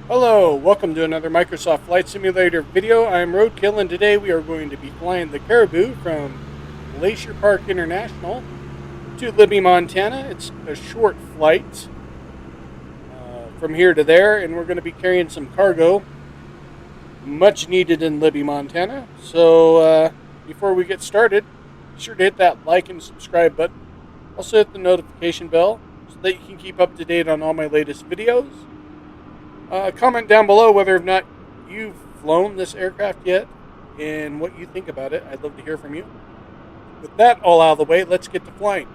Hello, welcome to another Microsoft Flight Simulator video. I'm Roadkill, and today we are going to be flying the Caribou from Glacier Park International to Libby, Montana. It's a short flight from here to there, and we're going to be carrying some cargo, much needed in Libby, Montana. So before we get started, be sure to hit that like and subscribe button. Also hit the notification bell so that you can keep up to date on all my latest videos. Comment down below whether or not you've flown this aircraft yet and what you think about it. I'd love to hear from you. With that all out of the way, let's get to flying.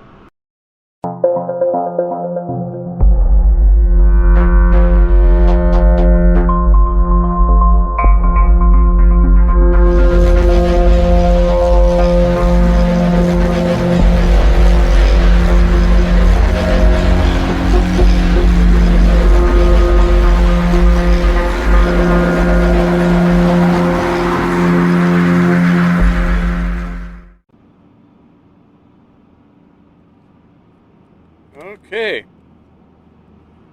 Okay,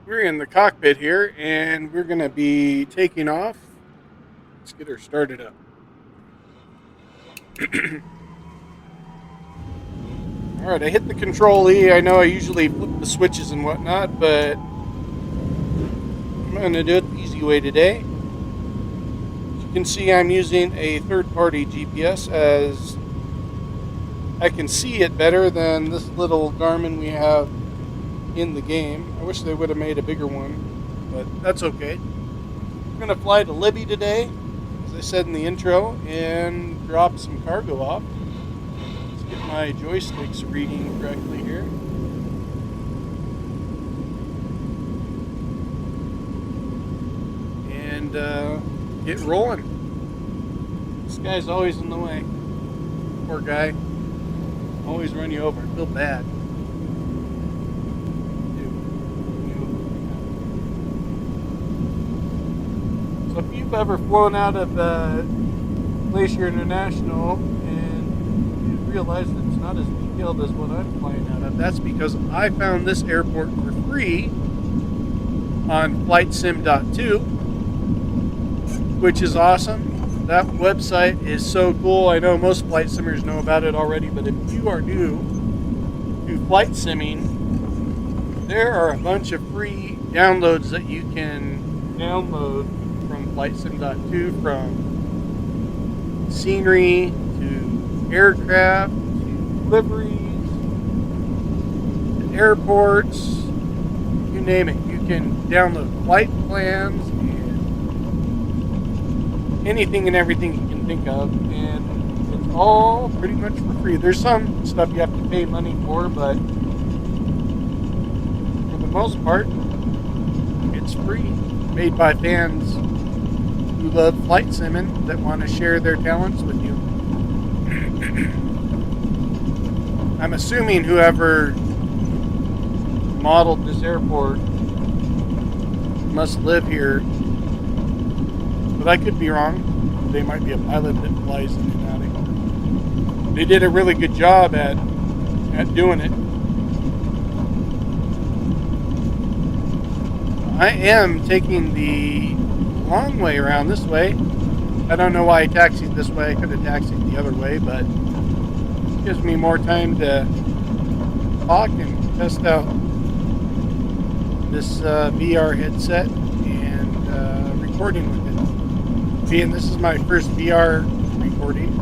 we're in the cockpit here and we're going to be taking off. Let's get her started up. Alright, I hit the Control E. I know I usually flip the switches and whatnot, but I'm going to do it the easy way today. As you can see, I'm using a third-party GPS as I can see it better than this little Garmin we have in the game. I wish they would have made a bigger one, but that's okay. We're going to fly to Libby today, as I said in the intro, and drop some cargo off. Let's get my joysticks reading correctly here. And get rolling. This guy's always in the way. Poor guy. Always run you over. I feel bad. So if you've ever flown out of Glacier International and you realize that it's not as detailed as what I'm flying out of, that's because I found this airport for free on FlightSim.2, which is awesome. That website is so cool. I know most flight simmers know about it already, but if you are new to flight simming, there are a bunch of free downloads that you can download from FlightSim.2, from scenery to aircraft to liveries to airports, you name it. You can download flight plans and anything and everything you can think of, and it's all pretty much for free. There's some stuff you have to pay money for, but for the most part, it's free. Made by fans who love flight simming that want to share their talents with you. I'm assuming whoever modeled this airport must live here, but I could be wrong. They might be a pilot that flies in and out of here. They did a really good job at doing it. I am taking the long way around this way. I don't know why I taxied this way. I could have taxied the other way, but it gives me more time to talk and test out this VR headset and recording with it. Being this is my first VR recording.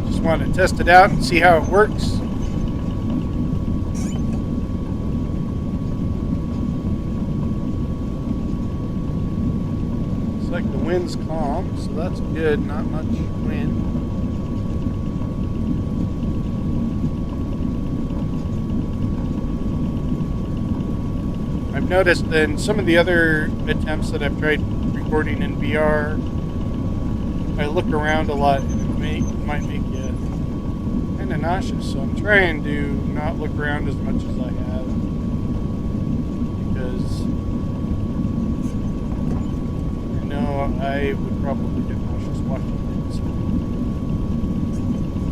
Just want to test it out and see how it works. Like the wind's calm, so that's good. Not much wind. I've noticed in some of the other attempts that I've tried recording in VR, I look around a lot and it might make you kind of nauseous. So I'm trying to not look around as much as I have, because I would probably get nauseous watching it. So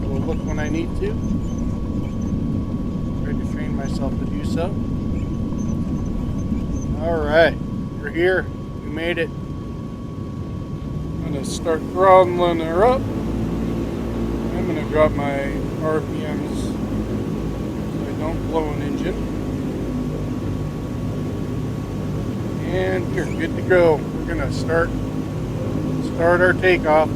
I will look when I need to. Try to train myself to do so. Alright, we're here. We made it. I'm going to start throttling her up. I'm going to drop my RPMs so I don't blow an engine. And you're good to go. We're going to start our takeoff.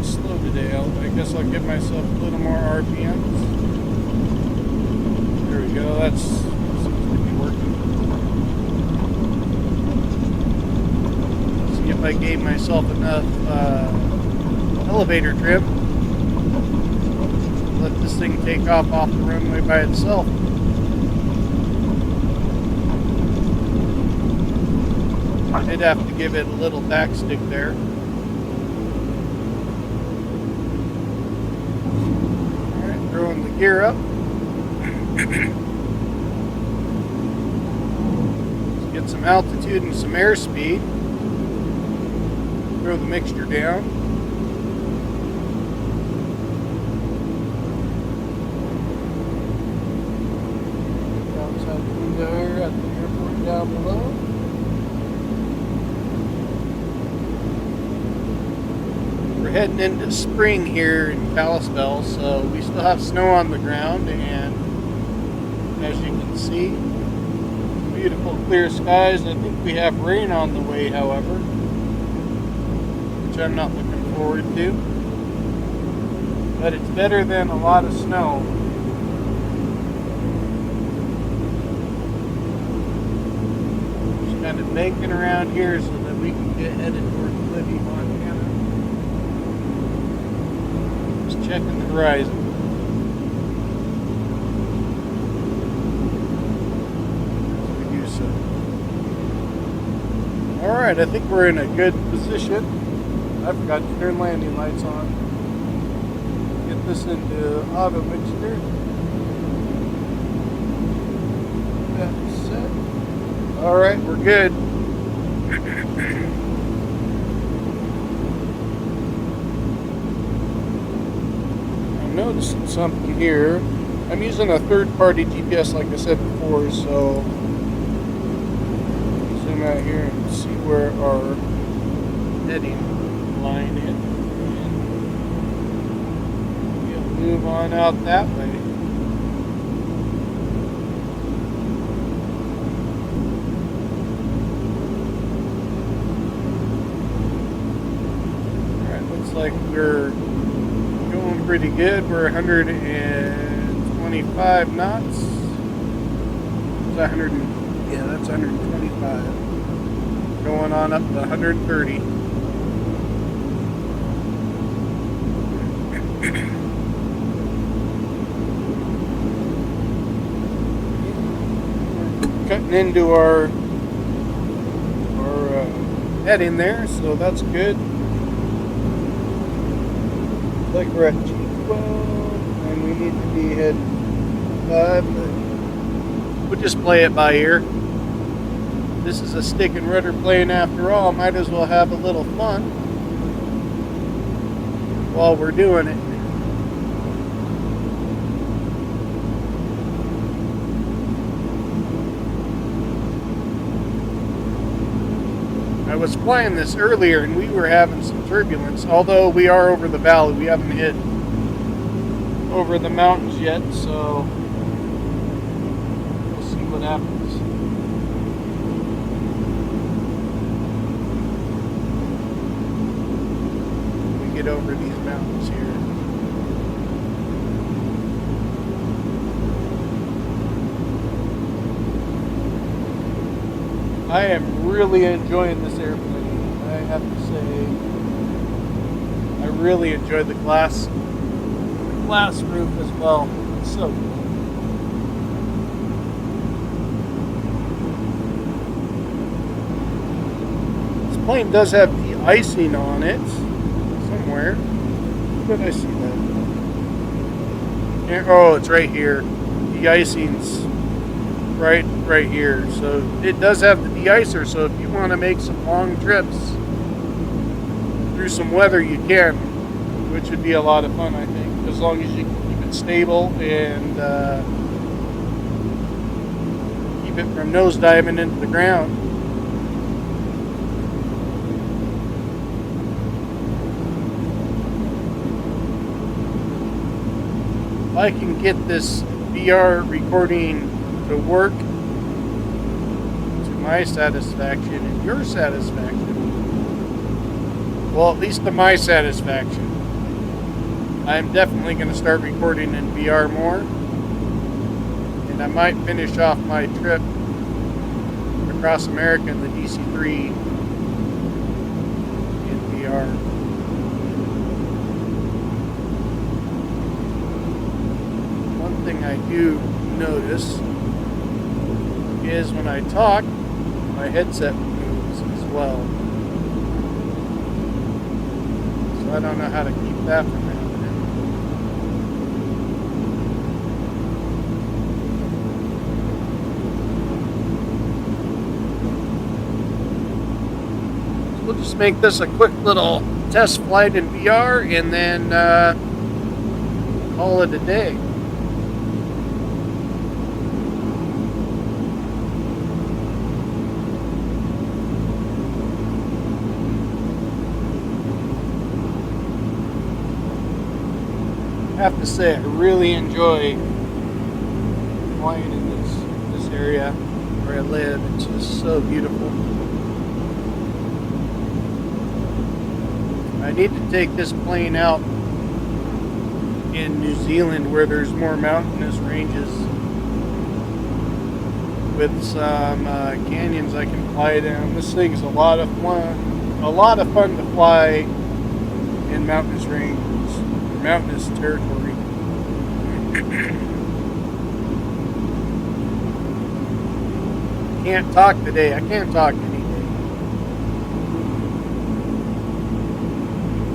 Slow today. I guess I'll give myself a little more RPMs. There we go. That seems to be working. See if I gave myself enough elevator trim. Let this thing take off the runway by itself. I'd have to give it a little backstick there. Throwing the gear up. Let's get some altitude and some airspeed. Throw the mixture down. Outside the window here at the airport down below. We're heading into spring here in Kalispell, so we still have snow on the ground, and as you can see, beautiful clear skies. I think we have rain on the way, however, which I'm not looking forward to, but it's better than a lot of snow. Just kind of banking around here so that we can get headed towards Libby, Montana. Checking the horizon. As we do so. Alright, I think we're in a good position. I forgot to turn landing lights on. Get this into auto mixture. That's set. Alright, we're good. Noticing something here. I'm using a third-party GPS, like I said before, so zoom out here and see where our heading line is. We'll move on out that way. Alright, looks like we're pretty good. We're 125 knots. Is that 100? Yeah, that's 125. Going on up to 130. Cutting into our heading there, so that's good. Like we're at G12 and we need to be heading 5, but we'll just play it by ear. This is a stick and rudder plane after all. Might as well have a little fun while we're doing it. I was flying this earlier and we were having some turbulence, although we are over the valley. We haven't hit over the mountains yet, so we'll see what happens. We get over these mountains here. I am really enjoying this airplane. I have to say, I really enjoyed the glass roof as well. It's so cool. This plane does have de-icing on it somewhere. Where did I see that? Oh, it's right here. De-icing's right here. So it does have the de-icer, so if you want to make some long trips through some weather, you can, which would be a lot of fun, I think, as long as you can keep it stable and keep it from nosediving into the ground. If I can get this VR recording to work to my satisfaction and your satisfaction, well, at least to my satisfaction, I'm definitely going to start recording in VR more, and I might finish off my trip across America in the DC-3 in VR. One thing I do notice is when I talk, my headset moves as well. So I don't know how to keep that from happening. So we'll just make this a quick little test flight in VR and then call it a day. I have to say I really enjoy flying in this area where I live. It's just so beautiful. I need to take this plane out in New Zealand where there's more mountainous ranges with some canyons I can fly down. This thing's a lot of fun to fly in mountainous range. Mountainous territory. Can't talk today. I can't talk any day.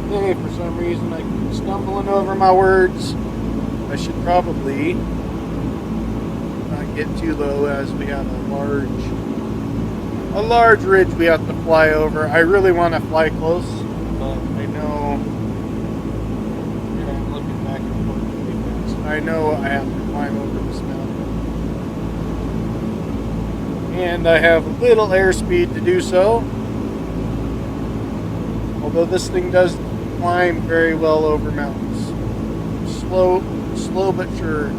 Hey, for some reason I keep stumbling over my words. I should probably not get too low as we have a large ridge we have to fly over. I really want to fly close, but I know I have to climb over this mountain. And I have a little airspeed to do so. Although this thing does climb very well over mountains. Slow but sure.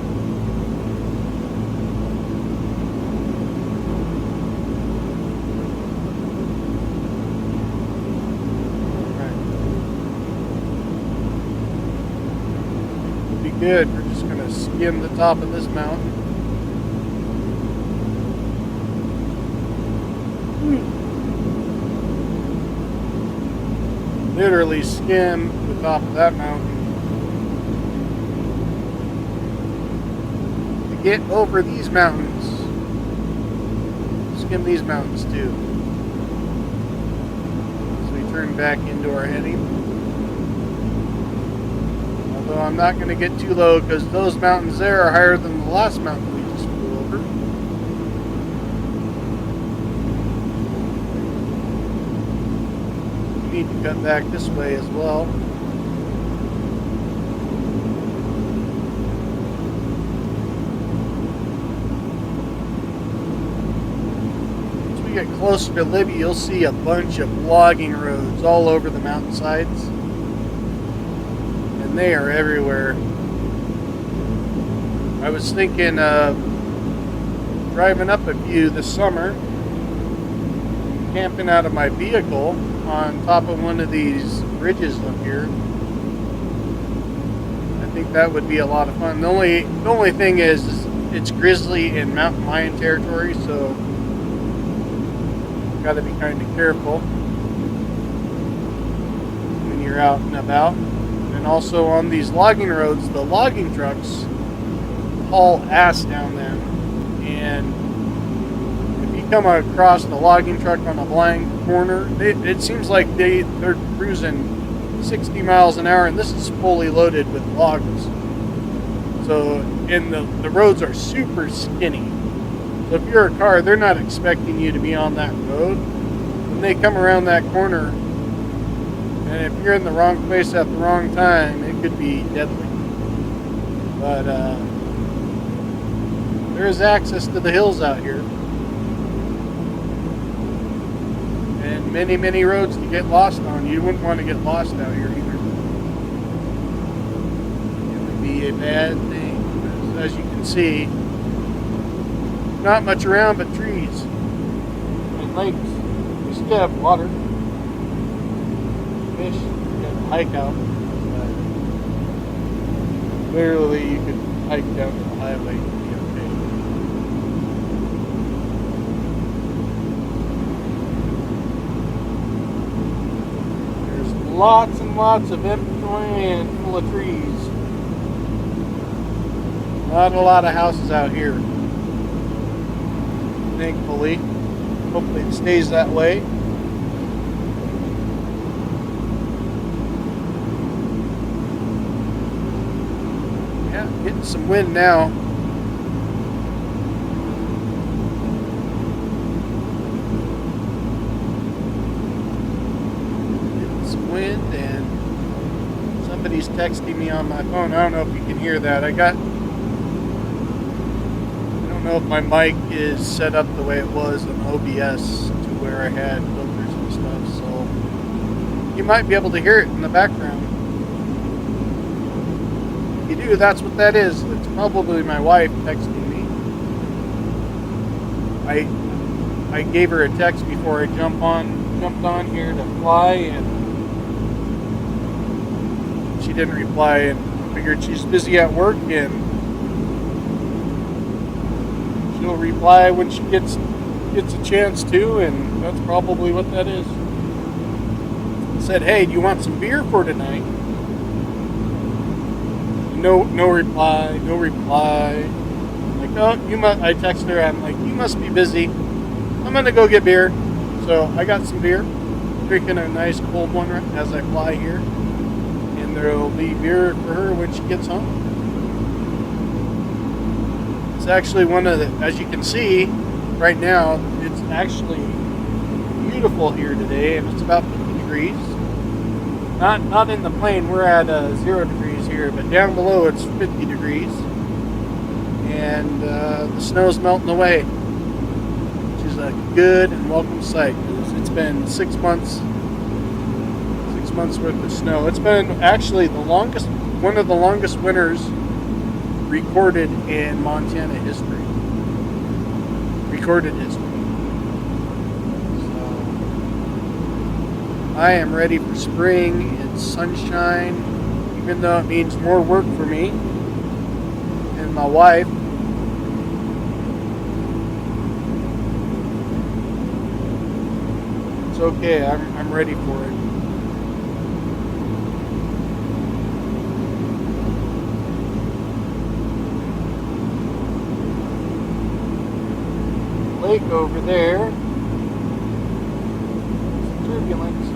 Good. We're just going to skim the top of this mountain. Literally skim the top of that mountain. To get over these mountains, skim these mountains too. So we turn back into our heading. So I'm not going to get too low because those mountains there are higher than the last mountain we just flew over. We need to cut back this way as well. As we get closer to Libby, you'll see a bunch of logging roads all over the mountainsides. And they are everywhere. I was thinking of driving up a few this summer, camping out of my vehicle on top of one of these ridges up here. I think that would be a lot of fun. The only thing is it's grizzly and mountain lion territory, so got to be kind of careful when you're out and about. And also on these logging roads, the logging trucks haul ass down them. And if you come across the logging truck on a blind corner, it seems like they're cruising 60 miles an hour, and this is fully loaded with logs. So, and the roads are super skinny. So if you're a car, they're not expecting you to be on that road. When they come around that corner, and if you're in the wrong place at the wrong time, it could be deadly. But there is access to the hills out here. And many, many roads to get lost on. You wouldn't want to get lost out here either. It would be a bad thing. As you can see, not much around but trees and lakes. We still have water. Fish. You have to hike out. Literally, you could hike down to the highway and be okay. There's lots and lots of empty land full of trees. Not a lot of houses out here. Thankfully. Hopefully it stays that way. Yeah, getting some wind now. Getting some wind, and somebody's texting me on my phone. I don't know if you can hear that. I don't know if my mic is set up the way it was on OBS to where I had filters and stuff, so you might be able to hear it in the background. If you do, that's what that is. It's probably my wife texting me. I gave her a text before I jumped on here to fly, and she didn't reply, and figured she's busy at work, and she'll reply when she gets a chance to, and that's probably what that is. Said, hey, do you want some beer for tonight? No reply. Like, oh, I text her, I'm like, you must be busy. I'm gonna go get beer. So I got some beer, drinking a nice cold one as I fly here, and there'll be beer for her when she gets home. It's actually one of the, as you can see right now, it's actually beautiful here today, and it's about 50 degrees. Not in the plane, we're at 0 degrees here, but down below it's 50 degrees. And the snow's melting away, which is a good and welcome sight. It's been 6 months worth of snow. It's been actually one of the longest winters recorded in Montana history. Recorded history. So, I am ready for spring and sunshine, even though it means more work for me and my wife. It's okay, I'm ready for it. Lake over there. Some turbulence.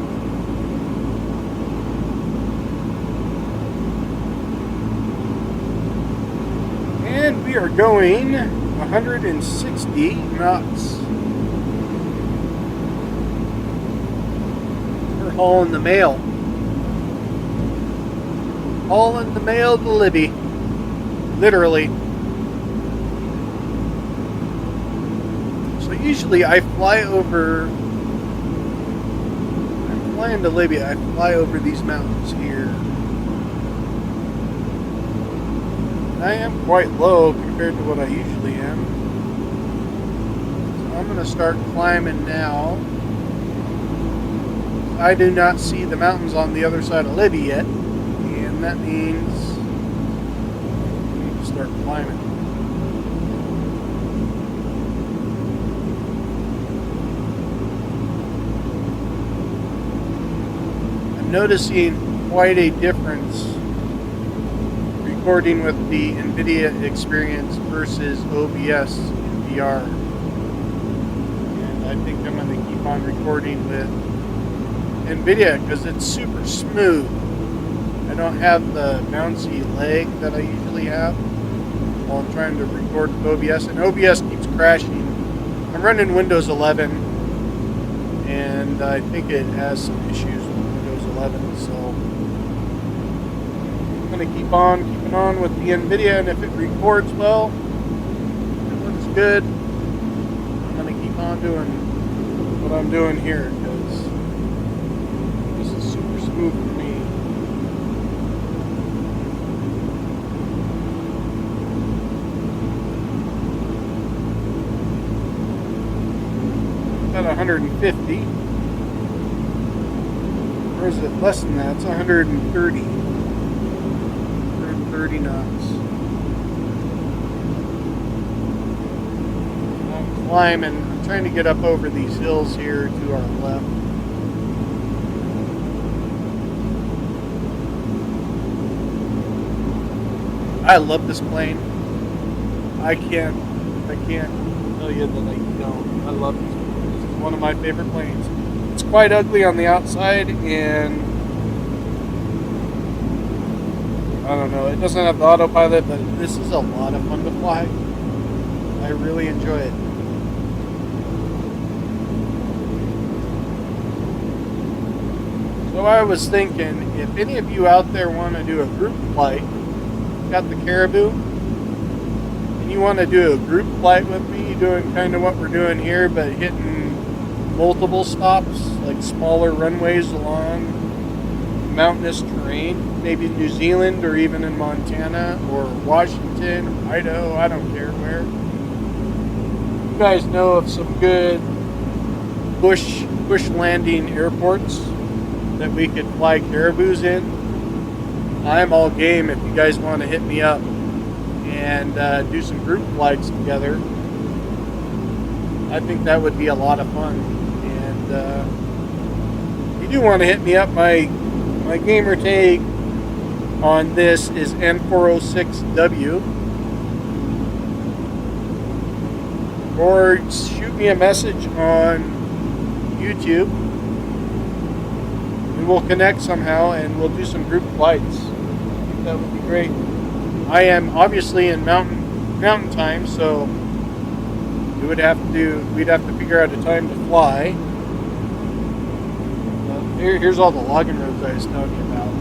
And we are going 160 knots. We're hauling the mail. Hauling the mail to Libby. Literally. Usually I fly over, I'm flying to Libby, I fly over these mountains here. I am quite low compared to what I usually am. So I'm going to start climbing now. I do not see the mountains on the other side of Libby yet, and that means I need to start climbing. Noticing quite a difference recording with the NVIDIA experience versus OBS in VR. And I think I'm going to keep on recording with NVIDIA because it's super smooth. I don't have the bouncy leg that I usually have while I'm trying to record with OBS, and OBS keeps crashing I'm running Windows 11, and I think it has some issues with Windows 11, so I'm going to keep on keeping on with the NVIDIA, and if it records well, it looks good, I'm going to keep on doing what I'm doing here, because this is super smooth for me. About 150, or is it less than that? It's 130 knots. I'm climbing. I'm trying to get up over these hills here to our left. I love this plane. I can't tell you that I don't. I love this plane. This is one of my favorite planes. It's quite ugly on the outside, and I don't know, it doesn't have the autopilot, but this is a lot of fun to fly. I really enjoy it. So I was thinking, if any of you out there want to do a group flight, got the Caribou, and you want to do a group flight with me, doing kind of what we're doing here, but hitting multiple stops, like smaller runways along mountainous terrain, maybe New Zealand or even in Montana or Washington or Idaho, I don't care where. You guys know of some good bush landing airports that we could fly Caribous in? I'm all game if you guys want to hit me up and do some group flights together. I think that would be a lot of fun. And if you do want to hit me up, my gamer tag on this is N406W, or shoot me a message on YouTube and we'll connect somehow and we'll do some group flights. I think that would be great. I am obviously in mountain time, so we'd have to figure out a time to fly. Here's all the logging roads I was telling you about.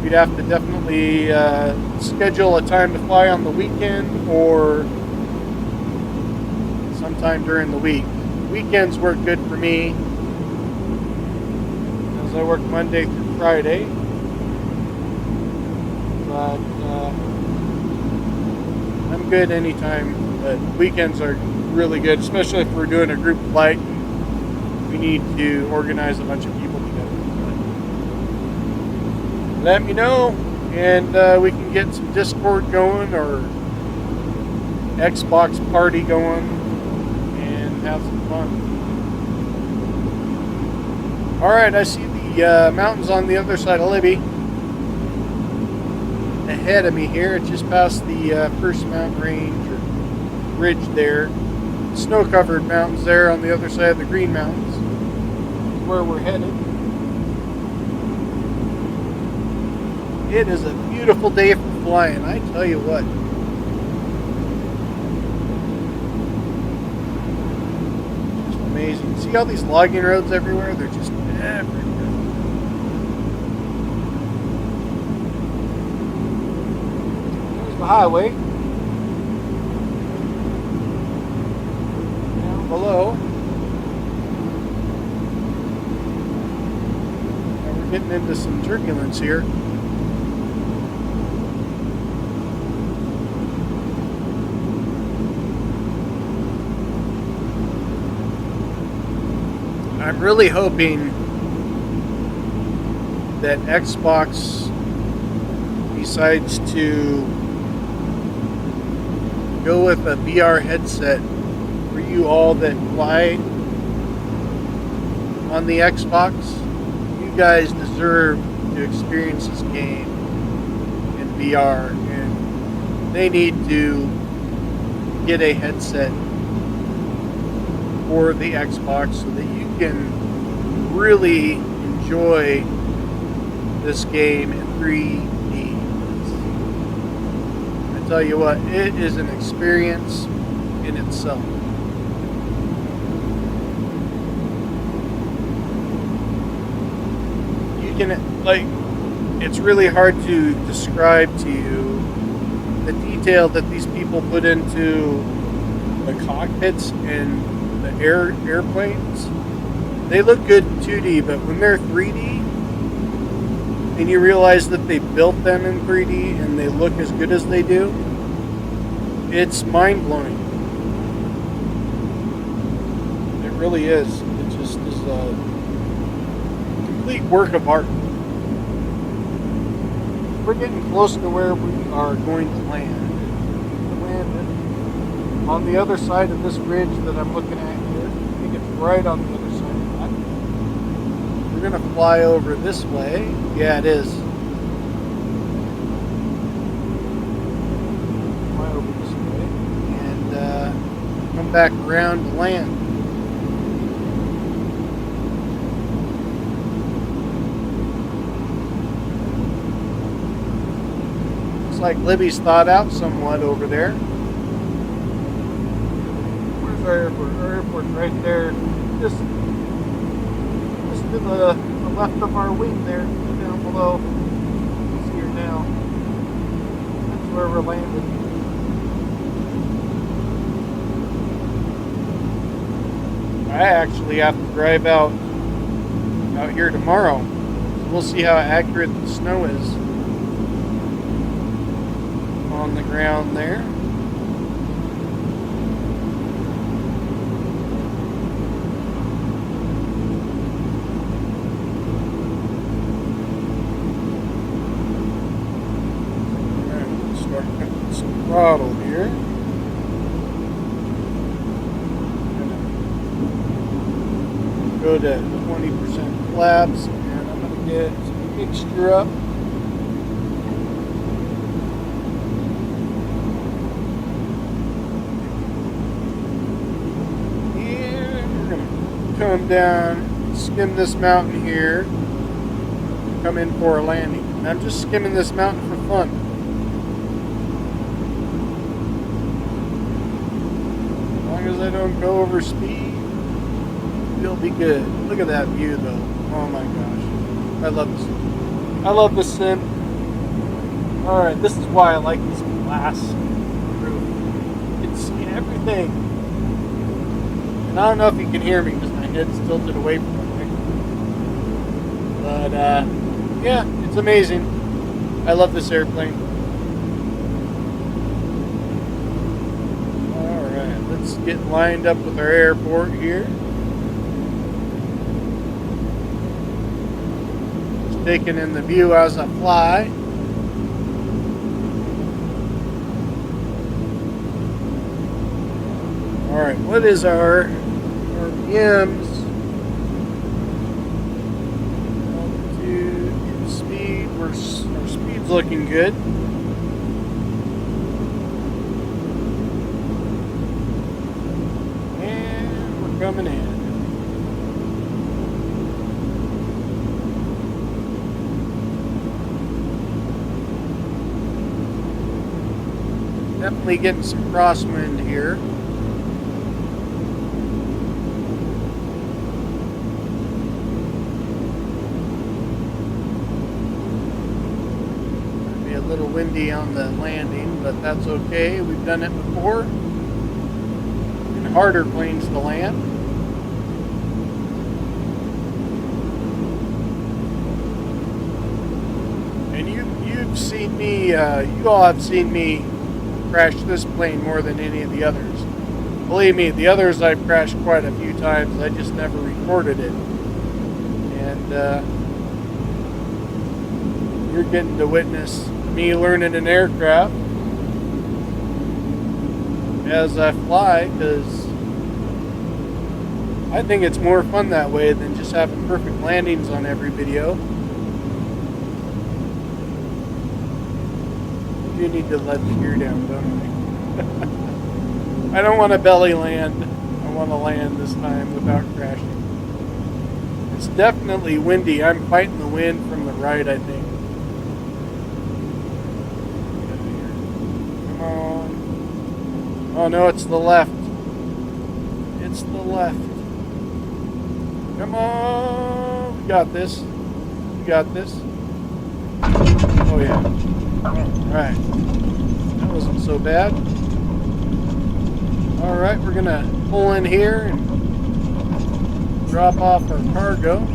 We'd have to definitely schedule a time to fly on the weekend or sometime during the week. Weekends work good for me, as I work Monday through Friday. But I'm good anytime, but weekends are really good, especially if we're doing a group flight. We need to organize a bunch of people together. But let me know, and we can get some Discord going or Xbox party going and have some fun. Alright, I see the mountains on the other side of Libby. Ahead of me here, it just passed the first mountain range or ridge there. Snow-covered mountains there on the other side of the Green Mountains. Where we're headed. It is a beautiful day for flying, I tell you what. Just amazing. See all these logging roads everywhere? They're just everywhere. There's the highway. Down below. Getting into some turbulence here. I'm really hoping that Xbox decides to go with a VR headset for you all that fly on the Xbox. You guys deserve to experience this game in VR, and they need to get a headset for the Xbox so that you can really enjoy this game in 3D. I tell you what, it is an experience in itself. You can, like, it's really hard to describe to you the detail that these people put into the cockpits and the airplanes. They look good in 2D, but when they're 3D, and you realize that they built them in 3D and they look as good as they do, it's mind-blowing. It really is. It just is a complete work of art. We're getting close to where we are going to land. We landed on the other side of this ridge that I'm looking at here. I think it's right on the other side of that. We're going to fly over this way. Yeah, it is. Fly over this way and come back around to land. Like Libby's thought out somewhat over there. Where's our airport? Our airport's right there, just to the left of our wing there, down below. You see her now. That's where we're landing. I actually have to drive out here tomorrow, so we'll see how accurate the snow is on the ground there. Alright, we'll start cutting some throttle here. Go to 20% flaps, and I'm going to get some mixture up. Come down, skim this mountain here, come in for a landing. And I'm just skimming this mountain for fun. As long as I don't go over speed, it'll be good. Look at that view though. Oh my gosh. I love this. I love this sim. Alright, this is why I like this glass roof. You can see everything. And I don't know if you can hear me because my head's tilted away from it. But, yeah, it's amazing. I love this airplane. Alright, let's get lined up with our airport here. Just taking in the view as I fly. Alright, what is our RPMs? Altitude, speed. Our speed's looking good. And we're coming in. Definitely getting some crosswind here. A little windy on the landing, but that's okay. We've done it before in harder planes to land. And you've seen me, you all have seen me crash this plane more than any of the others. Believe me, the others I've crashed quite a few times. I just never recorded it. And you're getting to witness me learning an aircraft as I fly, because I think it's more fun that way than just having perfect landings on every video. You need to let the gear down, don't I? I don't want to belly land. I want to land this time without crashing. It's definitely windy. I'm fighting the wind from the right, I think. Come on. Oh no, it's the left. It's the left. Come on. We got this. We got this. Oh yeah. Alright. That wasn't so bad. Alright, we're going to pull in here and drop off our cargo.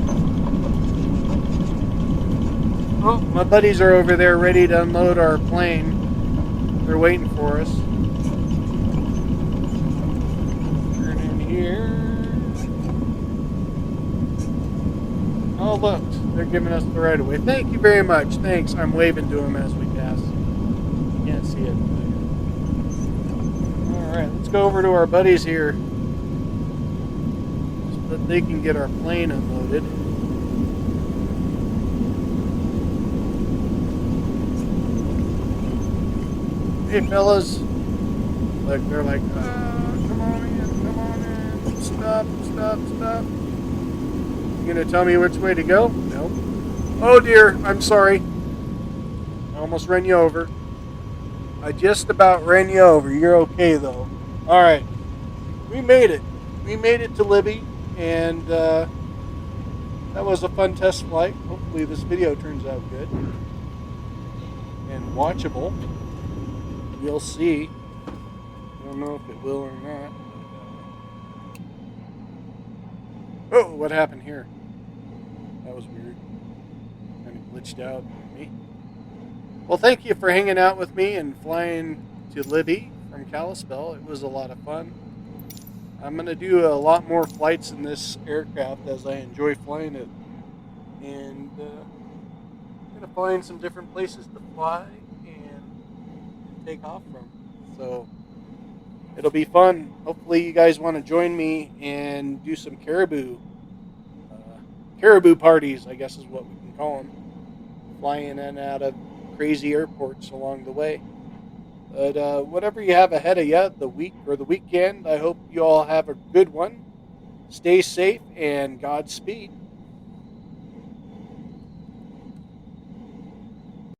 Oh, my buddies are over there ready to unload our plane. They're waiting for us. Turn in here. Oh, look. They're giving us the right of way. Thank you very much. Thanks. I'm waving to them as we pass. You can't see it. Alright, let's go over to our buddies here so that they can get our plane unloaded. Hey fellas, like they're like, come on in, stop. You gonna tell me which way to go? Nope. Oh dear, I'm sorry. I almost ran you over. I just about ran you over. You're okay though. All right, we made it. We made it to Libby, and that was a fun test flight. Hopefully this video turns out good and watchable. We'll see. I don't know if it will or not. Oh, what happened here? That was weird. Kind of glitched out on me. Well, thank you for hanging out with me and flying to Libby from Kalispell. It was a lot of fun. I'm going to do a lot more flights in this aircraft as I enjoy flying it. And I'm going to find some different places to fly and take off from. So it'll be fun. Hopefully you guys want to join me and do some caribou parties, I guess is what we can call them. Flying in and out of crazy airports along the way. But whatever you have ahead of you, the week or the weekend, I hope you all have a good one. Stay safe and Godspeed.